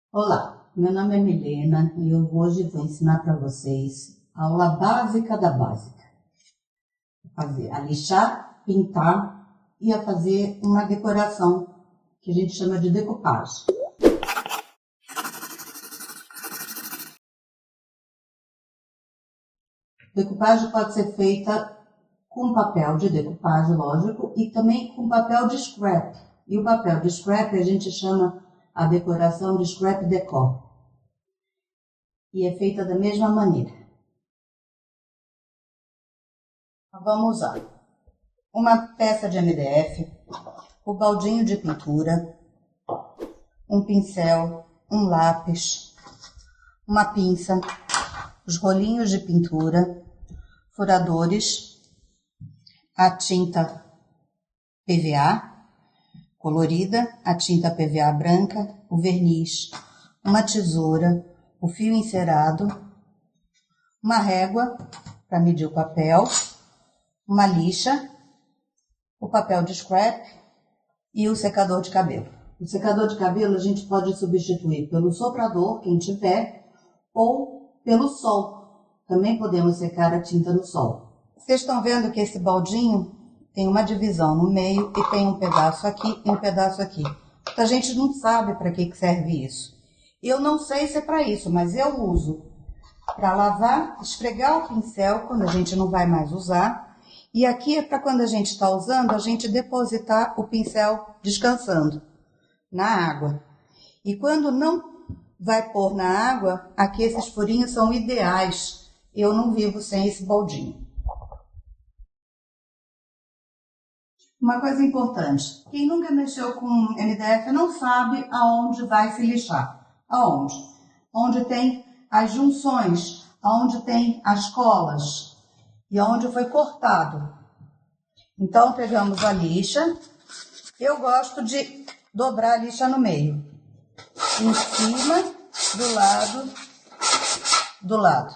Olá, meu nome é Milena e eu hoje vou ensinar para vocês a aula básica da básica. A lixar, pintar e a fazer uma decoração que a gente chama de decoupagem. Decoupagem pode ser feita com papel de decoupagem, lógico, e também com papel de scrap. E o papel de scrap a gente chama a decoração de scrap decor. E é feita da mesma maneira. Vamos usar uma peça de MDF, o baldinho de pintura, um pincel, um lápis, uma pinça, os rolinhos de pintura, furadores, a tinta PVA colorida, a tinta PVA branca, o verniz, uma tesoura, o fio encerado, uma régua para medir o papel, uma lixa, o papel de scrap e o secador de cabelo. O secador de cabelo a gente pode substituir pelo soprador, quem tiver, ou pelo sol. Também podemos secar a tinta no sol. Vocês estão vendo que esse baldinho tem uma divisão no meio e tem um pedaço aqui e um pedaço aqui. A gente não sabe para que serve isso. Eu não sei se é para isso, mas eu uso para lavar, esfregar o pincel quando a gente não vai mais usar. E aqui é para quando a gente está usando, a gente depositar o pincel descansando na água. E quando não vai pôr na água, aqui esses furinhos são ideais. Eu não vivo sem esse baldinho. Uma coisa importante, quem nunca mexeu com MDF não sabe aonde vai se lixar. Aonde? Onde tem as junções, aonde tem as colas e aonde foi cortado. Então, pegamos a lixa. Eu gosto de dobrar a lixa no meio. Em cima, do lado.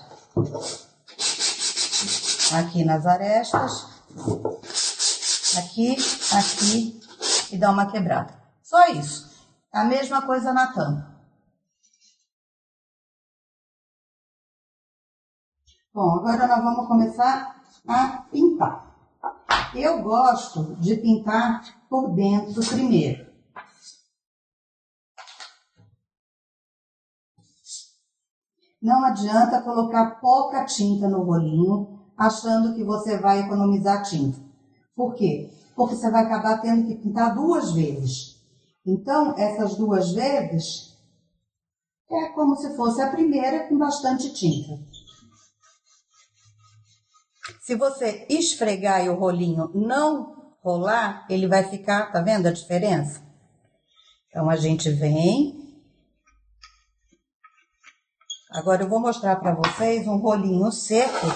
Aqui nas arestas. Aqui e dá uma quebrada. Só isso. A mesma coisa na tampa. Bom, agora nós vamos começar a pintar. Eu gosto de pintar por dentro primeiro. Não adianta colocar pouca tinta no rolinho, achando que você vai economizar tinta. Por quê? Porque você vai acabar tendo que pintar 2 vezes. Então, essas 2 vezes é como se fosse a primeira com bastante tinta. Se você esfregar e o rolinho não rolar, ele vai ficar, tá vendo a diferença? Então, a gente vem. Agora, eu vou mostrar para vocês um rolinho seco,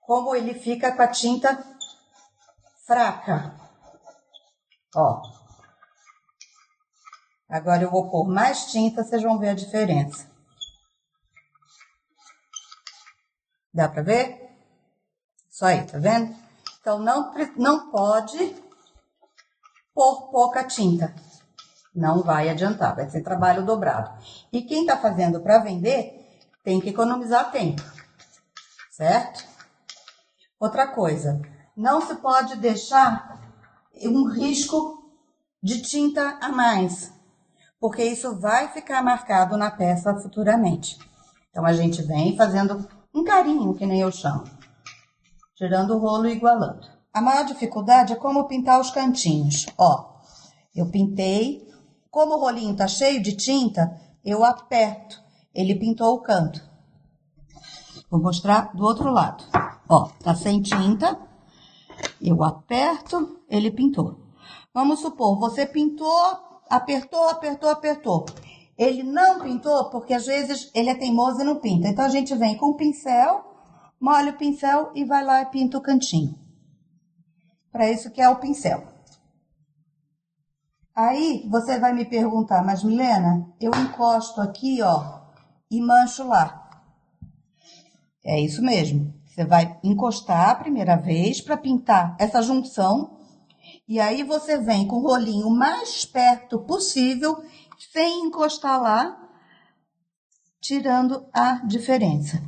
como ele fica com a tinta fraca. Ó. Agora eu vou pôr mais tinta, vocês vão ver a diferença. Dá pra ver? Isso aí, tá vendo? Então, não pode pôr pouca tinta. Não vai adiantar, vai ser trabalho dobrado. E quem tá fazendo para vender, tem que economizar tempo. Certo? Outra coisa, não se pode deixar um risco de tinta a mais, porque isso vai ficar marcado na peça futuramente. Então, a gente vem fazendo um carinho, que nem eu chamo, tirando o rolo e igualando. A maior dificuldade é como pintar os cantinhos. Ó, eu pintei, como o rolinho tá cheio de tinta, eu aperto, ele pintou o canto. Vou mostrar do outro lado. Ó, tá sem tinta, eu aperto, ele pintou. Vamos supor, você pintou, apertou. Ele não pintou porque às vezes ele é teimoso e não pinta. Então a gente vem com o pincel, molha o pincel e vai lá e pinta o cantinho. Para isso que é o pincel. Aí você vai me perguntar, mas Milena, eu encosto aqui, ó, e mancho lá. É isso mesmo. Você vai encostar a primeira vez para pintar essa junção. E aí você vem com o rolinho mais perto possível, sem encostar lá, tirando a diferença.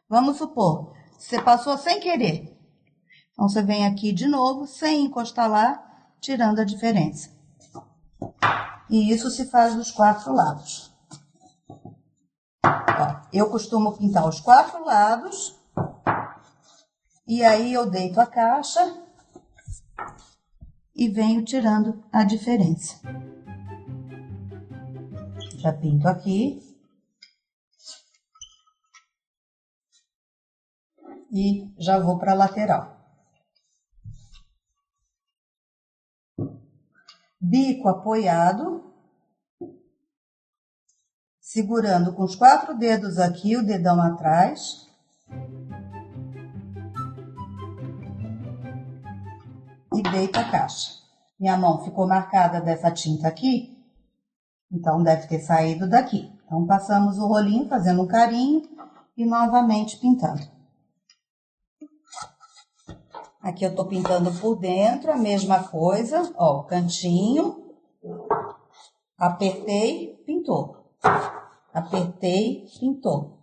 Vamos supor, você passou sem querer. Então, você vem aqui de novo, sem encostar lá, tirando a diferença. E isso se faz dos 4 lados. Ó, eu costumo pintar os 4 lados. E aí, eu deito a caixa e venho tirando a diferença. Já pinto aqui. E já vou para a lateral. Bico apoiado, segurando com os 4 dedos aqui, o dedão atrás. E deito a caixa. Minha mão ficou marcada dessa tinta aqui, então deve ter saído daqui. Então, passamos o rolinho fazendo um carinho e novamente pintando. Aqui eu tô pintando por dentro, a mesma coisa, ó, o cantinho. Apertei, pintou. Apertei, pintou.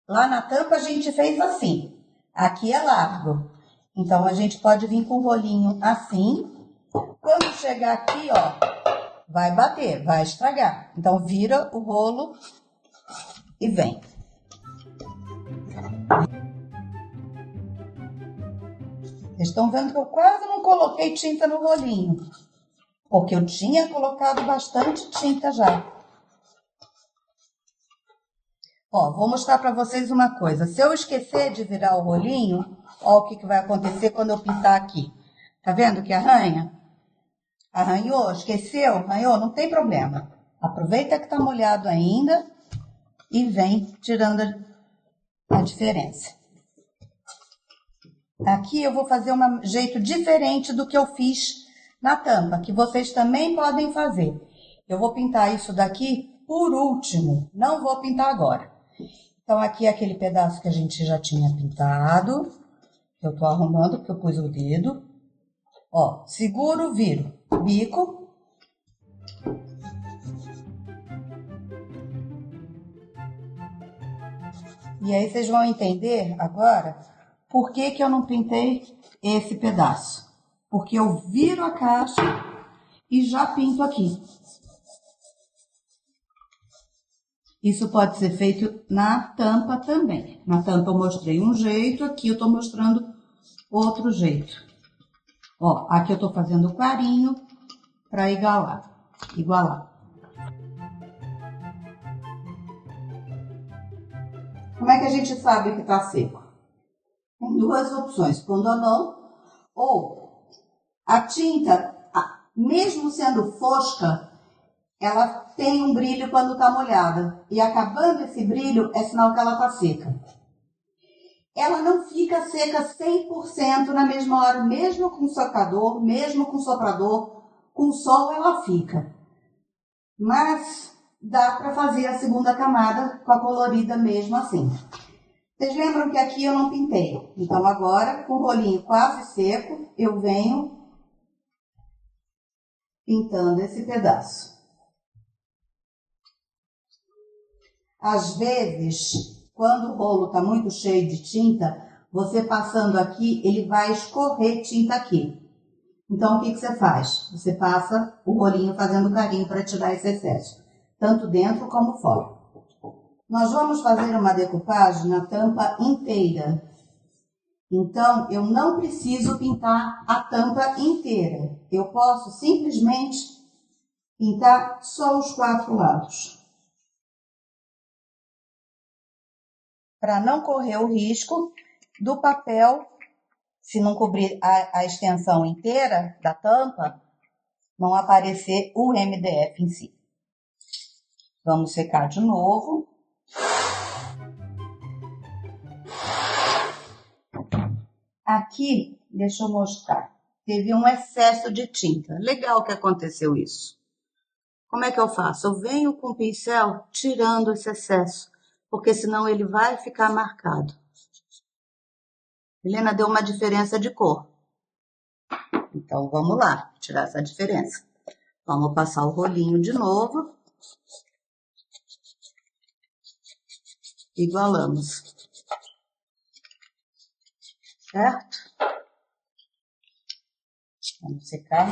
Lá na tampa a gente fez assim. Aqui é largo. Então, a gente pode vir com o rolinho assim. Quando chegar aqui, ó, vai bater, vai estragar. Então, vira o rolo e vem. Vocês estão vendo que eu quase não coloquei tinta no rolinho. Porque eu tinha colocado bastante tinta já. Ó, vou mostrar pra vocês uma coisa. Se eu esquecer de virar o rolinho, ó o que vai acontecer quando eu pintar aqui. Tá vendo que arranha? Arranhou, esqueceu, arranhou, não tem problema. Aproveita que tá molhado ainda e vem tirando a diferença. Aqui eu vou fazer um jeito diferente do que eu fiz na tampa, que vocês também podem fazer. Eu vou pintar isso daqui por último, não vou pintar agora. Então, aqui é aquele pedaço que a gente já tinha pintado, que eu tô arrumando, porque eu pus o dedo. Ó, seguro, viro, bico. E aí, vocês vão entender agora por que que eu não pintei esse pedaço. Porque eu viro a caixa e já pinto aqui. Isso pode ser feito na tampa também. Na tampa eu mostrei um jeito, aqui eu tô mostrando outro jeito. Ó, aqui eu tô fazendo o carinho para igualar. Como é que a gente sabe que tá seco? Tem 2 opções, quando ou não, ou a tinta, mesmo sendo fosca, ela tem um brilho quando está molhada. E acabando esse brilho, é sinal que ela está seca. Ela não fica seca 100% na mesma hora, mesmo com secador, mesmo com soprador, com sol ela fica. Mas dá para fazer a segunda camada com a colorida mesmo assim. Vocês lembram que aqui eu não pintei? Então agora, com o rolinho quase seco, eu venho pintando esse pedaço. Às vezes, quando o rolo está muito cheio de tinta, você passando aqui, ele vai escorrer tinta aqui. Então, o que você faz? Você passa o rolinho fazendo carinho para tirar esse excesso, tanto dentro como fora. Nós vamos fazer uma decupagem na tampa inteira. Então, eu não preciso pintar a tampa inteira. Eu posso simplesmente pintar só os 4 lados. Para não correr o risco do papel, se não cobrir a extensão inteira da tampa, não aparecer o MDF em si. Vamos secar de novo. Aqui, deixa eu mostrar, teve um excesso de tinta. Legal que aconteceu isso. Como é que eu faço? Eu venho com o pincel tirando esse excesso, porque senão ele vai ficar marcado. Helena, deu uma diferença de cor. Então, vamos lá, tirar essa diferença. Vamos passar o rolinho de novo. Igualamos. Certo? Vamos secar.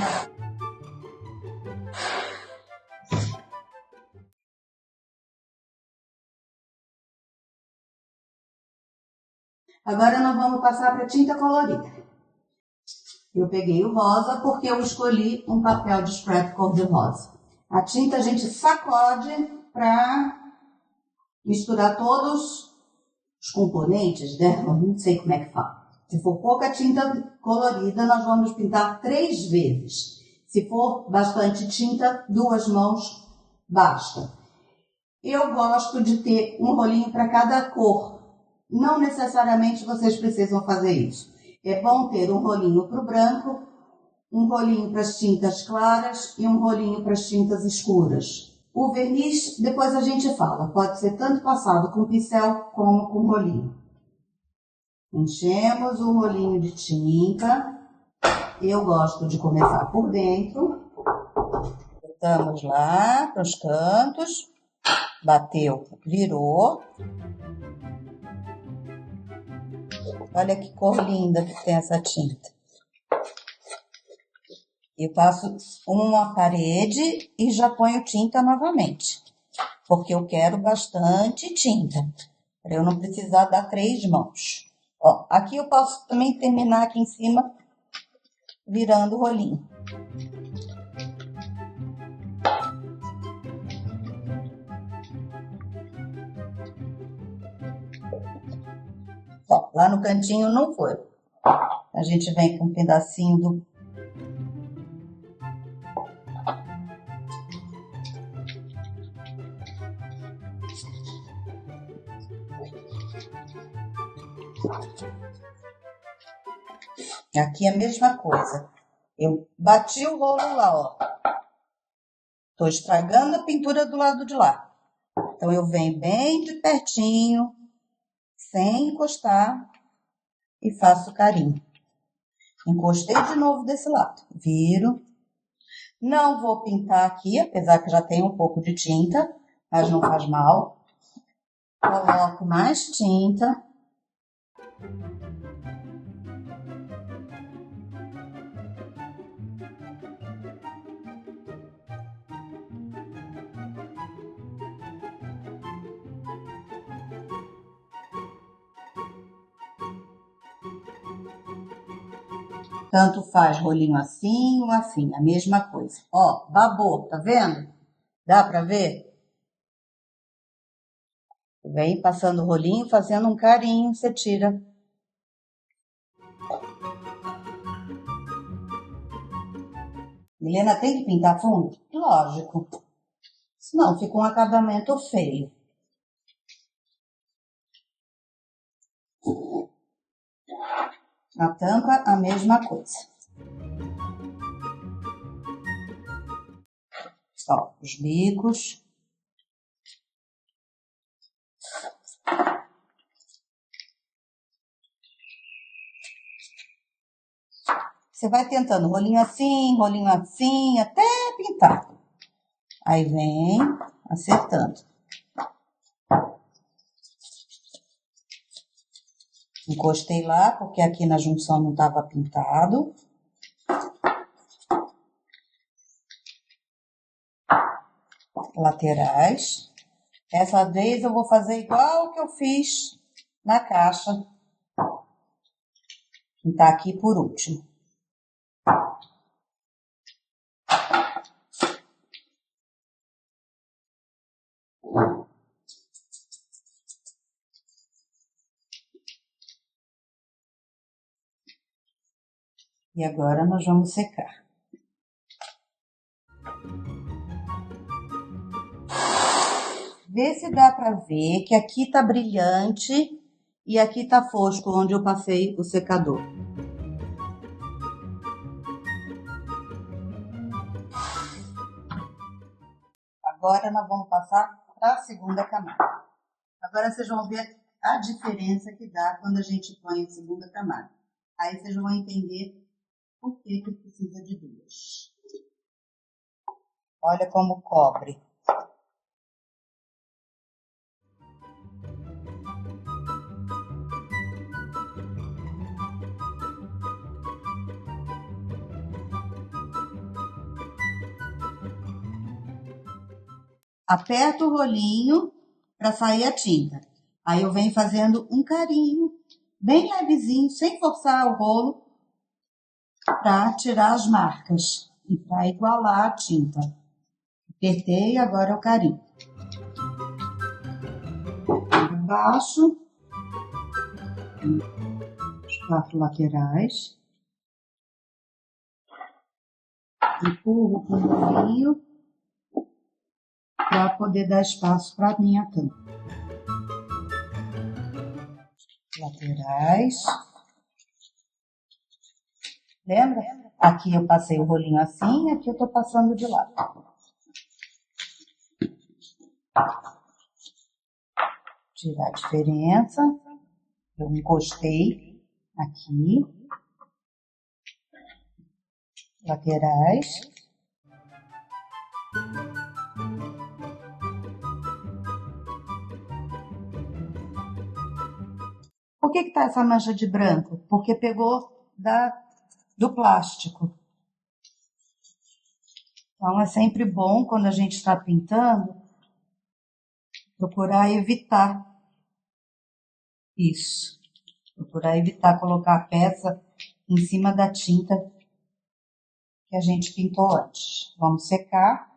Agora nós vamos passar para tinta colorida. Eu peguei o rosa porque eu escolhi um papel de scrap cor-de-rosa. A tinta a gente sacode para misturar todos os componentes dela, não sei como é que fala. Se for pouca tinta colorida, nós vamos pintar 3 vezes. Se for bastante tinta, 2 mãos basta. Eu gosto de ter um rolinho para cada cor. Não necessariamente vocês precisam fazer isso. É bom ter um rolinho para o branco, um rolinho para as tintas claras e um rolinho para as tintas escuras. O verniz, depois a gente fala, pode ser tanto passado com pincel como com rolinho. Enchemos o rolinho de tinta. Eu gosto de começar por dentro. Botamos lá para os cantos. Bateu, virou. Olha que cor linda que tem essa tinta. Eu passo uma parede e já ponho tinta novamente. Porque eu quero bastante tinta. Para eu não precisar dar 3 mãos. Ó, aqui eu posso também terminar aqui em cima, virando o rolinho. Ó, lá no cantinho não foi. A gente vem com um pedacinho do... Aqui é a mesma coisa. Eu bati o rolo lá, ó. Tô estragando a pintura do lado de lá. Então, eu venho bem de pertinho, sem encostar, e faço carinho. Encostei de novo desse lado. Viro. Não vou pintar aqui, apesar que já tem um pouco de tinta, mas não faz mal. Coloco mais tinta. Tanto faz rolinho assim ou assim, a mesma coisa. Ó, babou, tá vendo? Dá pra ver? Vem passando o rolinho, fazendo um carinho, você tira. Helena, tem que pintar fundo? Lógico. Senão fica um acabamento feio. A tampa, a mesma coisa. Ó, os bicos. Você vai tentando rolinho assim, até pintar. Aí vem acertando. Encostei lá, porque aqui na junção não estava pintado. Laterais. Essa vez eu vou fazer igual que eu fiz na caixa. Pintar aqui por último. E agora nós vamos secar. Vê se dá para ver que aqui tá brilhante e aqui tá fosco, onde eu passei o secador. Agora nós vamos passar para a segunda camada. Agora vocês vão ver a diferença que dá quando a gente põe a segunda camada. Aí vocês vão entender por que precisa de duas. Olha como cobre. Aperto o rolinho para sair a tinta. Aí eu venho fazendo um carinho bem levezinho, sem forçar o rolo, para tirar as marcas e para igualar a tinta. Apertei, agora é o carinho. Embaixo, os 4 laterais. Empurro com o rolinho para poder dar espaço para a minha tampa. Laterais. Lembra? Aqui eu passei o rolinho assim, aqui eu tô passando de lado. Tirar a diferença. Eu encostei aqui. Laterais. Por que tá essa mancha de branco? Porque pegou do plástico. Então, é sempre bom, quando a gente está pintando, procurar evitar isso. Procurar evitar colocar a peça em cima da tinta que a gente pintou antes. Vamos secar.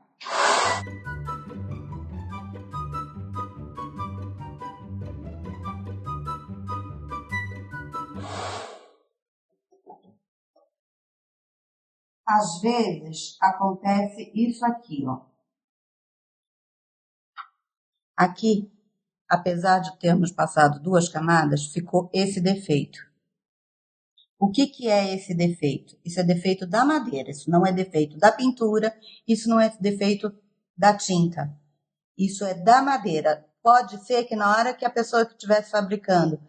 Às vezes, acontece isso aqui, ó. Aqui, apesar de termos passado 2 camadas, ficou esse defeito. O que é esse defeito? Isso é defeito da madeira, isso não é defeito da pintura, isso não é defeito da tinta. Isso é da madeira. Pode ser que na hora que a pessoa que estivesse fabricando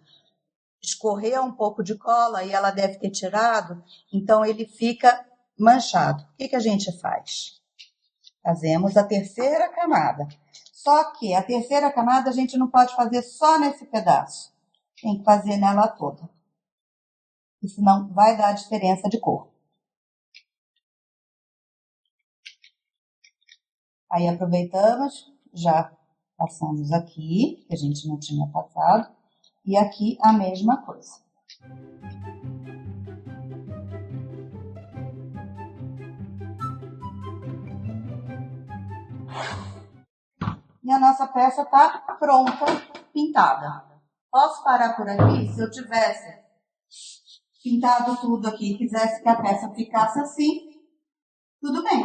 escorreu um pouco de cola e ela deve ter tirado, então ele fica manchado. O que a gente faz? Fazemos a terceira camada. Só que a terceira camada a gente não pode fazer só nesse pedaço. Tem que fazer nela toda. Porque senão vai dar diferença de cor. Aí aproveitamos, já passamos aqui, que a gente não tinha passado, e aqui a mesma coisa. E a nossa peça está pronta, pintada. Posso parar por aqui? Se eu tivesse pintado tudo aqui e quisesse que a peça ficasse assim, tudo bem.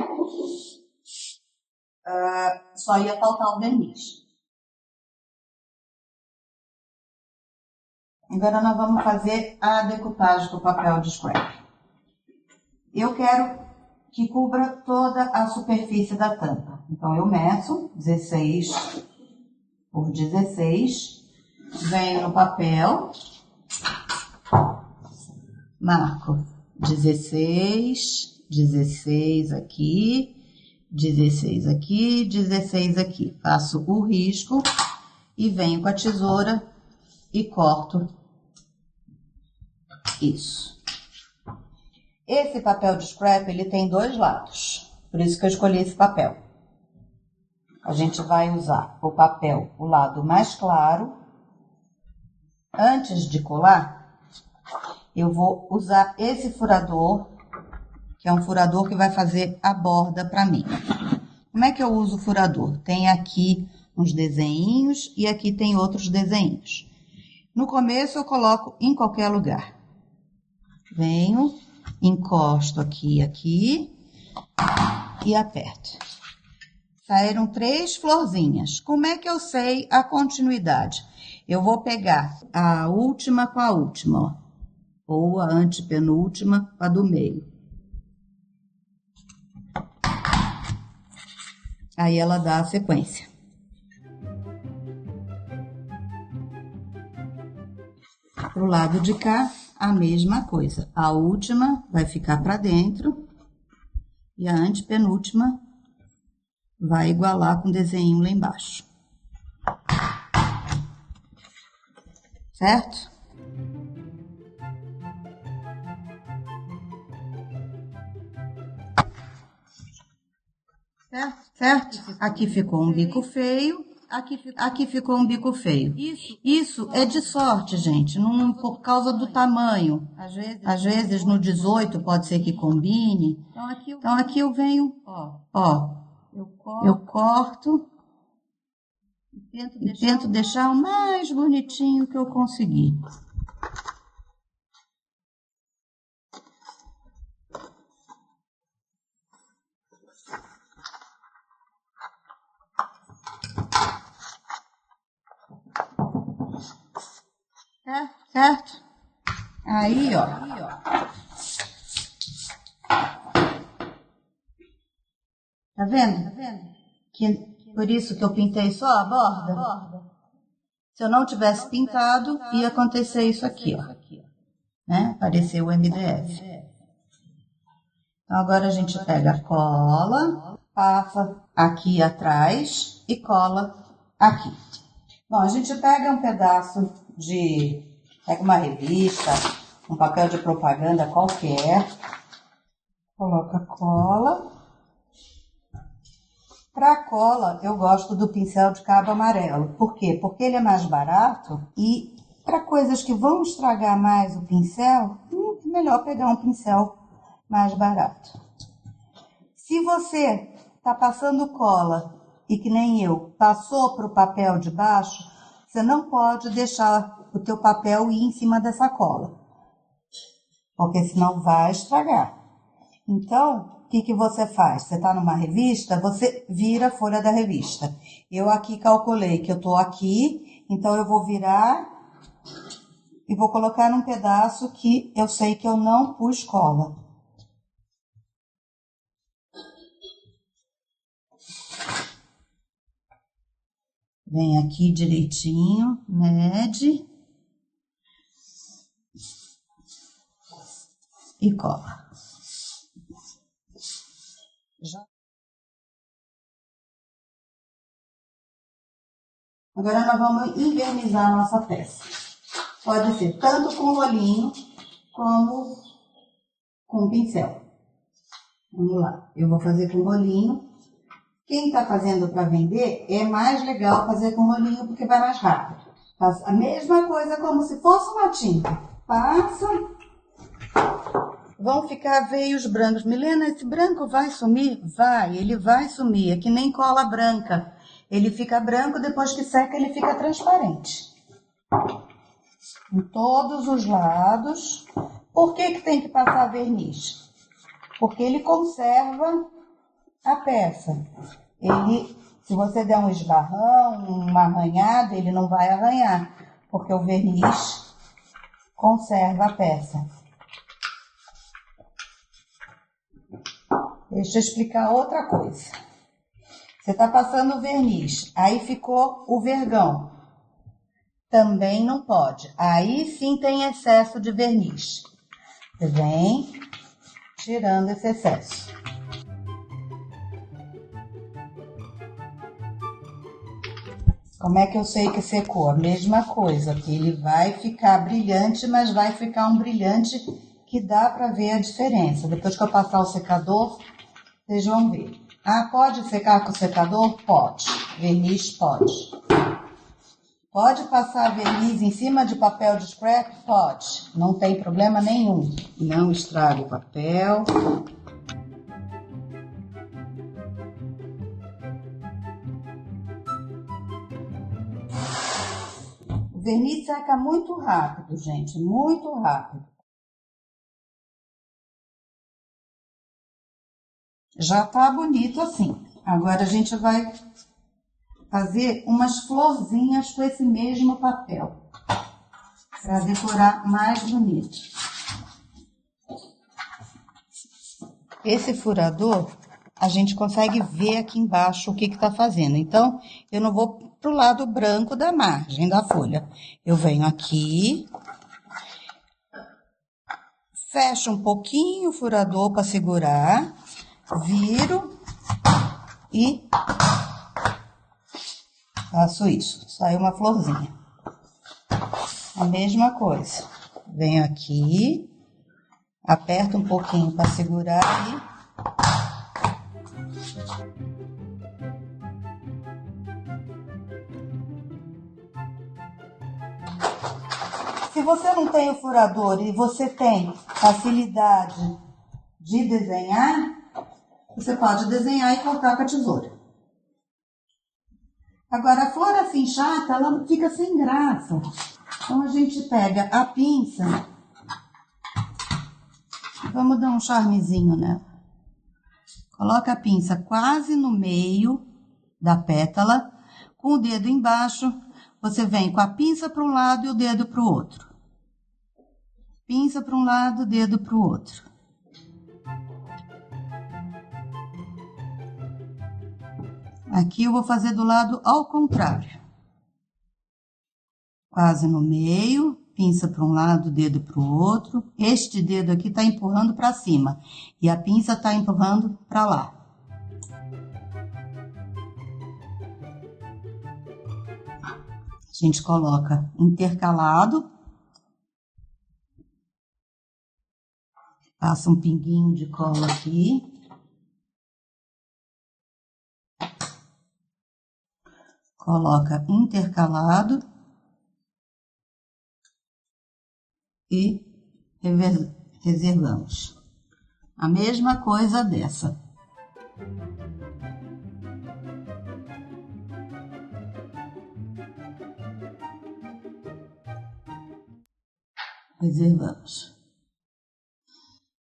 Só ia faltar o verniz. Agora nós vamos fazer a decupagem com o papel de scrap. Eu quero que cubra toda a superfície da tampa. Então, eu meço 16 por 16, venho no papel, marco 16, 16 aqui, 16 aqui, 16 aqui. Faço o risco e venho com a tesoura e corto isso. Esse papel de scrap, ele tem 2 lados, por isso que eu escolhi esse papel. A gente vai usar o papel, o lado mais claro. Antes de colar, eu vou usar esse furador, que é um furador que vai fazer a borda para mim. Como é que eu uso o furador? Tem aqui uns desenhinhos e aqui tem outros desenhinhos. No começo eu coloco em qualquer lugar. Venho, encosto aqui e aperto. Saíram 3 florzinhas. Como é que eu sei a continuidade? Eu vou pegar a última com a última, ó, ou a antepenúltima com a do meio. Aí ela dá a sequência. Pro lado de cá, a mesma coisa. A última vai ficar para dentro e a antepenúltima vai igualar com o desenho lá embaixo. Certo? Certo? Aqui ficou um bico feio, aqui ficou um bico feio. Isso é de sorte, gente, não por causa do tamanho. Às vezes no 18 pode ser que combine. Então aqui eu venho, ó, eu corto e tento deixar o mais bonitinho que eu conseguir. Certo? Aí, ó. Tá vendo? Por isso que eu pintei só a borda. Se eu não tivesse pintado, ia acontecer isso aqui, ó. Né? Apareceu o MDF. Então, agora a gente pega a cola, passa aqui atrás e cola aqui. Bom, a gente pega um pedaço pega uma revista, um papel de propaganda qualquer, coloca cola. Para cola, eu gosto do pincel de cabo amarelo. Por quê? Porque ele é mais barato e para coisas que vão estragar mais o pincel, é melhor pegar um pincel mais barato. Se você está passando cola e que nem eu, passou para o papel de baixo, você não pode deixar o teu papel ir em cima dessa cola, porque senão vai estragar. Então, o que você faz? Você está numa revista, você vira a folha da revista. Eu aqui calculei que eu estou aqui, então eu vou virar e vou colocar num pedaço que eu sei que eu não pus cola. Vem aqui direitinho, mede e cola. Agora nós vamos envernizar a nossa peça. Pode ser tanto com rolinho como com pincel. Vamos lá, eu vou fazer com rolinho. Quem está fazendo para vender, é mais legal fazer com rolinho porque vai mais rápido. Faz a mesma coisa como se fosse uma tinta. Passa. Vão ficar veios brancos. Milena, esse branco vai sumir? Vai, ele vai sumir. É que nem cola branca. Ele fica branco, depois que seca ele fica transparente. Em todos os lados. Por que tem que passar verniz? Porque ele conserva a peça. Se você der um esbarrão, uma arranhada, ele não vai arranhar, porque o verniz conserva a peça. Deixa eu explicar outra coisa. Você está passando o verniz, aí ficou o vergão. Também não pode. Aí sim tem excesso de verniz. Você vem tirando esse excesso. Como é que eu sei que secou? A mesma coisa, que ele vai ficar brilhante, mas vai ficar um brilhante que dá para ver a diferença. Depois que eu passar o secador, vocês vão ver. Ah, pode secar com o secador? Pode. Verniz pode. Pode passar verniz em cima de papel de scrap? Pode. Não tem problema nenhum. Não estraga o papel. O verniz seca muito rápido, gente. Muito rápido. Já tá bonito assim. Agora a gente vai fazer umas florzinhas com esse mesmo papel, para decorar mais bonito. Esse furador, a gente consegue ver aqui embaixo o que tá fazendo. Então, eu não vou pro lado branco da margem da folha. Eu venho aqui Fecho um pouquinho o furador para segurar, viro e faço isso. Sai uma florzinha. A mesma coisa. Venho aqui, aperto um pouquinho para segurar e se você não tem o furador e você tem facilidade de desenhar, você pode desenhar e cortar com a tesoura. Agora, a flor assim chata, ela fica sem graça. Então, a gente pega a pinça e vamos dar um charmezinho nela. Coloca a pinça quase no meio da pétala, com o dedo embaixo. Você vem com a pinça para um lado e o dedo para o outro. Pinça para um lado, dedo para o outro. Aqui eu vou fazer do lado ao contrário. Quase no meio, pinça para um lado, dedo para o outro. Este dedo aqui está empurrando para cima e a pinça está empurrando para lá. A gente coloca intercalado, passa um pinguinho de cola aqui, coloca intercalado e reservamos. A mesma coisa dessa. Reservamos.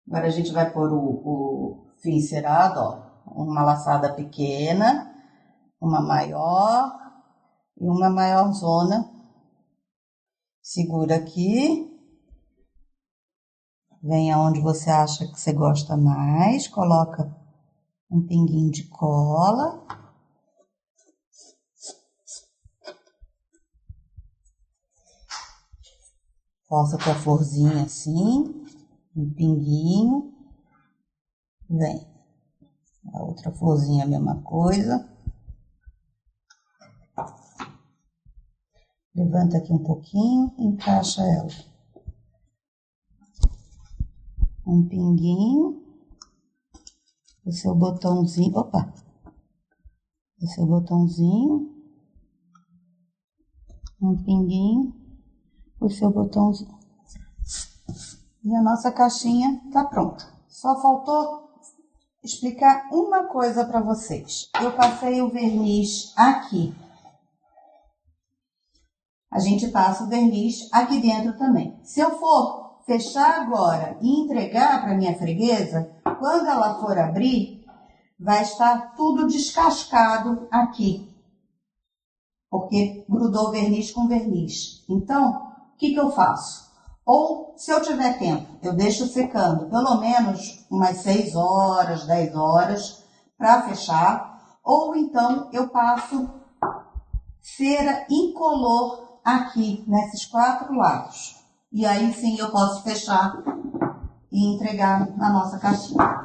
Agora a gente vai pôr o fio encerado, ó, uma laçada pequena, uma maior e uma maiorzona. Segura aqui. Vem aonde você acha que você gosta mais, coloca um pinguinho de cola. Força tua florzinha assim, um pinguinho. Vem. A outra florzinha a mesma coisa. Levanta aqui um pouquinho, encaixa ela. Um pinguinho. O seu botãozinho. Opa! O seu botãozinho. Um pinguinho. O seu botãozinho. E a nossa caixinha tá pronta. Só faltou explicar uma coisa para vocês. Eu passei o verniz aqui. A gente passa o verniz aqui dentro também. Se eu for fechar agora e entregar para minha freguesa, quando ela for abrir, vai estar tudo descascado aqui. Porque grudou verniz com verniz. Então, o que eu faço? Ou, se eu tiver tempo, eu deixo secando pelo menos umas 6 horas, 10 horas para fechar. Ou então, eu passo cera incolor aqui, nesses 4 lados. E aí sim eu posso fechar e entregar na nossa caixinha.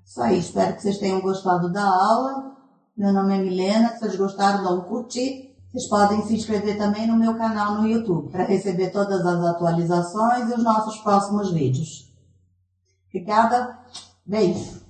Isso aí, espero que vocês tenham gostado da aula. Meu nome é Milena, se vocês gostaram, dá um curtir. Vocês podem se inscrever também no meu canal no YouTube, para receber todas as atualizações e os nossos próximos vídeos. Obrigada, beijo!